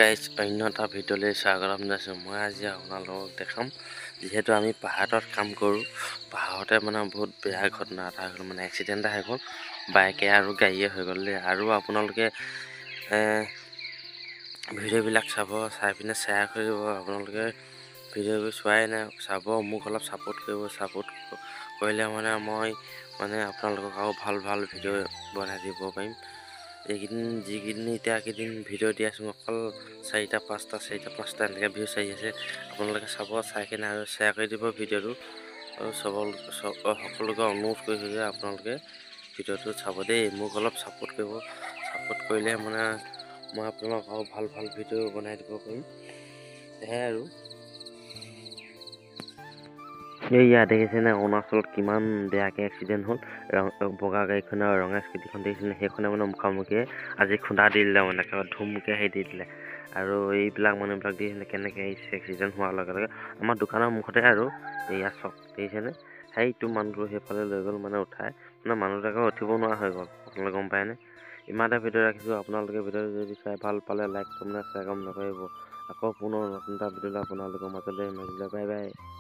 Guys অন্য এটা ভিডিঅ'লৈ স্বাগতম জনাইছোঁ। মই আজি আপোনালোকক দেখাম, যিহেতু আমি পাহাৰত কাম কৰোঁ, পাহাৰতে মানে বহুত বেয়া ঘটনা এটা হৈ গ'ল, মানে এক্সিডেণ্ট এটা হৈ গ'ল, বাইকে আৰু গাড়ীয়ে হৈ গ'ল দেই। আৰু আপোনালোকে ভিডিঅ'বিলাক চাই পিনে শ্বেয়াৰ কৰিব। আপোনালোকে ভিডিঅ'বোৰ চোৱাই নাই, চাব, মোক অলপ ছাপোৰ্ট কৰিব। ছাপোৰ্ট কৰিলে মানে মই আপোনালোকক আৰু ভাল ভাল ভিডিঅ' বনাই দিব পাৰিম। যিকেইদিন কেইদিন ভিডিঅ' দি আছোঁ, অকল 4-5টা এনেকৈ ভিউ চাই আছে। আপোনালোকে চাব, চাই কিনে আৰু শ্বেয়াৰ কৰি দিব ভিডিঅ'টো। আৰু সকলোকে অনুৰোধ কৰিছোঁ যে আপোনালোকে ভিডিঅ'টো চাব দেই, মোক অলপ ছাপোৰ্ট কৰিব। ছাপোৰ্ট কৰিলে মানে মই আপোনালোকক আৰু ভাল ভাল ভিডিঅ' বনাই দিব পাৰিম। সেয়াই আৰু ইয়াত দেখিছেনে অৰুণাচলত কিমান বেয়াকৈ এক্সিডেণ্ট হ'ল। বগা গাড়ীখন আৰু ৰঙা স্কুটিখন দেখিছেনে, সেইখনে মানে মুখামুখিয়ে আজি খুন্দা দি দিলে, মানে একেবাৰে ধুমকৈ হেৰি দি দিলে। আৰু এইবিলাক মানুহবিলাক দেখিছেনে কেনেকৈ এক্সিডেণ্ট হোৱাৰ লগে লগে আমাৰ দোকানৰ মুখতে আৰু ইয়াত চক দেখিছেনে, সেইটো মানুহটো সেইফালে লৈ গ'ল, মানে উঠাই মানুহবিলাকে উঠিব নোৱাৰা হৈ গ'ল। আপোনালোকে গম পায়নে? ইমানটা ভিডিঅ' ৰাখিছোঁ। আপোনালোকে ভিডিঅ'টো যদি চাই ভাল পালে লাইক কমেণ্ট শ্বেয়াৰ নকৰিব। আকৌ পুনৰ নতুন এটা ভিডিঅ'লৈ আপোনালোকৰ মাজলৈ বাই বাই।